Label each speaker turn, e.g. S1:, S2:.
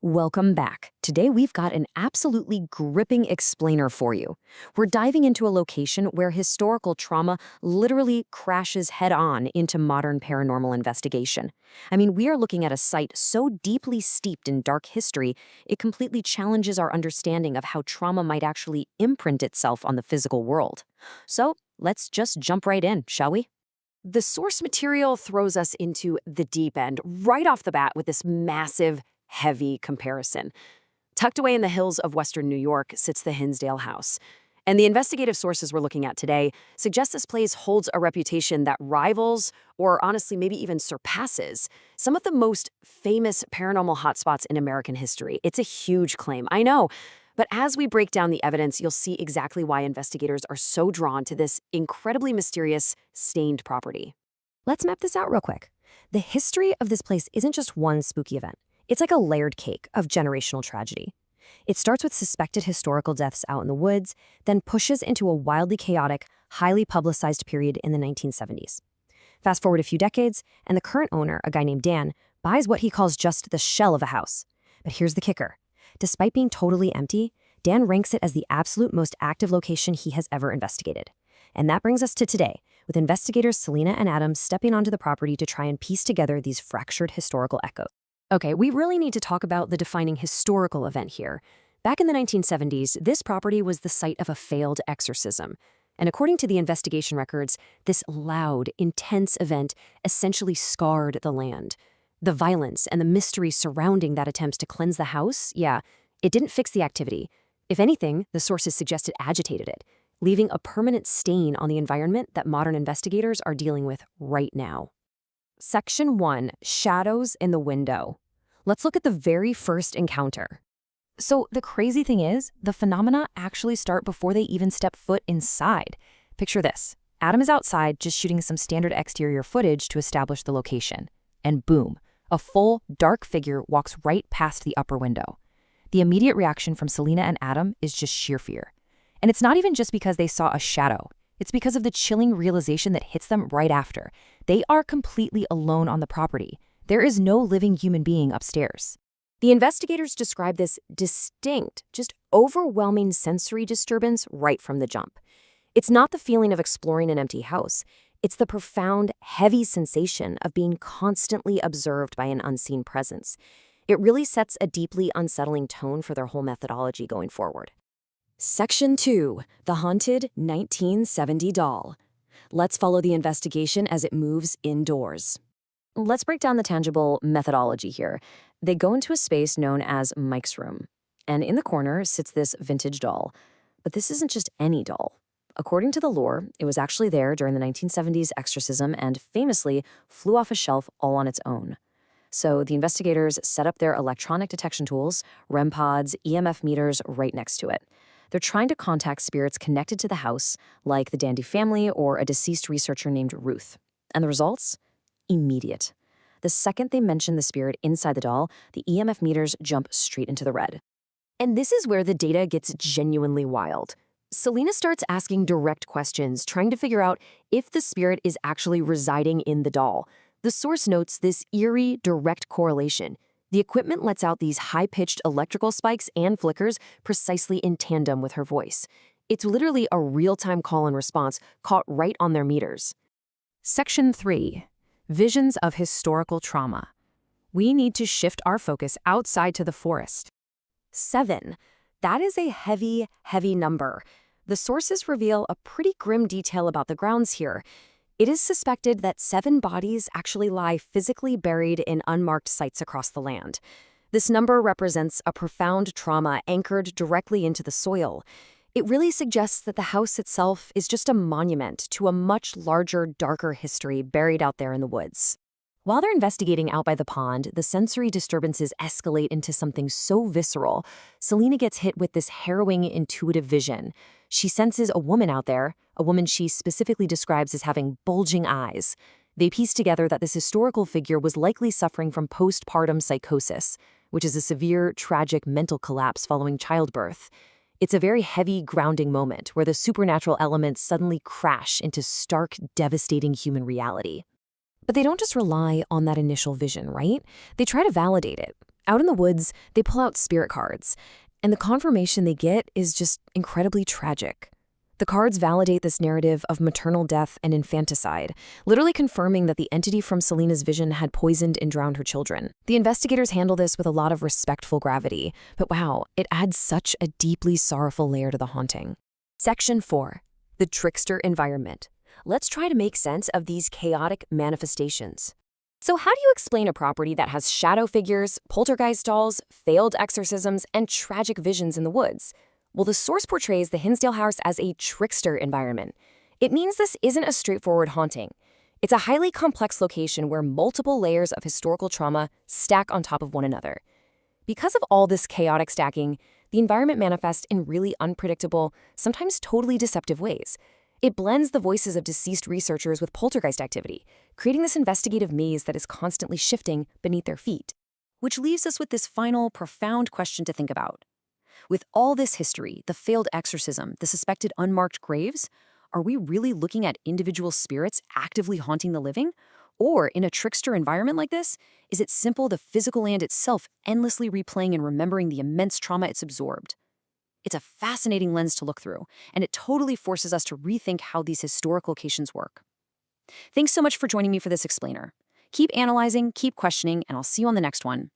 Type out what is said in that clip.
S1: Welcome back. Today we've got an absolutely gripping explainer for you. We're diving into a location where historical trauma literally crashes head-on into modern paranormal investigation. We are looking at a site so deeply steeped in dark history, it completely challenges our understanding of how trauma might actually imprint itself on the physical world. So, let's just jump right in, shall we? The source material throws us into the deep end right off the bat with this massive, heavy comparison. Tucked away in the hills of western New York sits the Hinsdale house. And the investigative sources we're looking at today suggest this place holds a reputation that rivals, or honestly maybe even surpasses, some of the most famous paranormal hotspots in American history. It's a huge claim, I know. But as we break down the evidence, you'll see exactly why investigators are so drawn to this incredibly mysterious, stained property. Let's map this out real quick. The history of this place isn't just one spooky event. It's like a layered cake of generational tragedy. It starts with suspected historical deaths out in the woods, then pushes into a wildly chaotic, highly publicized period in the 1970s. Fast forward a few decades, and the current owner, a guy named Dan, buys what he calls just the shell of a house. But here's the kicker. Despite being totally empty, Dan ranks it as the absolute most active location he has ever investigated. And that brings us to today, with investigators Selena and Adam stepping onto the property to try and piece together these fractured historical echoes. Okay, we really need to talk about the defining historical event here. Back in the 1970s, this property was the site of a failed exorcism. And according to the investigation records, this loud, intense event essentially scarred the land. The violence and the mystery surrounding that attempt to cleanse the house, it didn't fix the activity. If anything, the sources suggest it agitated it, leaving a permanent stain on the environment that modern investigators are dealing with right now. Section 1, Shadows in the Window. Let's look at the very first encounter. So the crazy thing is, the phenomena actually start before they even step foot inside. Picture this. Adam is outside just shooting some standard exterior footage to establish the location. And boom, a full, dark figure walks right past the upper window. The immediate reaction from Selena and Adam is just sheer fear. And it's not even just because they saw a shadow. It's because of the chilling realization that hits them right after. They are completely alone on the property. There is no living human being upstairs. The investigators describe this distinct, just overwhelming sensory disturbance right from the jump. It's not the feeling of exploring an empty house. It's the profound, heavy sensation of being constantly observed by an unseen presence. It really sets a deeply unsettling tone for their whole methodology going forward. Section 2, the haunted 1970 doll. Let's follow the investigation as it moves indoors. Let's break down the tangible methodology here. They go into a space known as Mike's room, and in the corner sits this vintage doll. But this isn't just any doll. According to the lore, it was actually there during the 1970s exorcism and famously flew off a shelf all on its own. So the investigators set up their electronic detection tools, REM pods, EMF meters right next to it. They're trying to contact spirits connected to the house, like the Dandy family or a deceased researcher named Ruth. And the results? Immediate. The second they mention the spirit inside the doll, the EMF meters jump straight into the red. And this is where the data gets genuinely wild. Selena starts asking direct questions, trying to figure out if the spirit is actually residing in the doll. The source notes this eerie, direct correlation. The equipment lets out these high-pitched electrical spikes and flickers precisely in tandem with her voice. It's literally a real-time call and response caught right on their meters. Section 3. Visions of historical trauma. We need to shift our focus outside to the forest. 7. That is a heavy, heavy number. The sources reveal a pretty grim detail about the grounds here. It is suspected that 7 bodies actually lie physically buried in unmarked sites across the land. This number represents a profound trauma anchored directly into the soil. It really suggests that the house itself is just a monument to a much larger, darker history buried out there in the woods. While they're investigating out by the pond, the sensory disturbances escalate into something so visceral. Selena gets hit with this harrowing, intuitive vision. She senses a woman out there, a woman she specifically describes as having bulging eyes. They piece together that this historical figure was likely suffering from postpartum psychosis, which is a severe, tragic mental collapse following childbirth. It's a very heavy, grounding moment where the supernatural elements suddenly crash into stark, devastating human reality. But they don't just rely on that initial vision, right? They try to validate it. Out in the woods, they pull out spirit cards, and the confirmation they get is just incredibly tragic. The cards validate this narrative of maternal death and infanticide, literally confirming that the entity from Selena's vision had poisoned and drowned her children. The investigators handle this with a lot of respectful gravity, but wow, it adds such a deeply sorrowful layer to the haunting. Section 4. The trickster environment. Let's try to make sense of these chaotic manifestations. So how do you explain a property that has shadow figures, poltergeist dolls, failed exorcisms, and tragic visions in the woods? Well, the source portrays the Hinsdale house as a trickster environment. It means this isn't a straightforward haunting. It's a highly complex location where multiple layers of historical trauma stack on top of one another. Because of all this chaotic stacking, the environment manifests in really unpredictable, sometimes totally deceptive ways. It blends the voices of deceased researchers with poltergeist activity, creating this investigative maze that is constantly shifting beneath their feet. Which leaves us with this final, profound question to think about. With all this history, the failed exorcism, the suspected unmarked graves, are we really looking at individual spirits actively haunting the living? Or in a trickster environment like this, is it simple the physical land itself endlessly replaying and remembering the immense trauma it's absorbed? It's a fascinating lens to look through, and it totally forces us to rethink how these historic locations work. Thanks so much for joining me for this explainer. Keep analyzing, keep questioning, and I'll see you on the next one.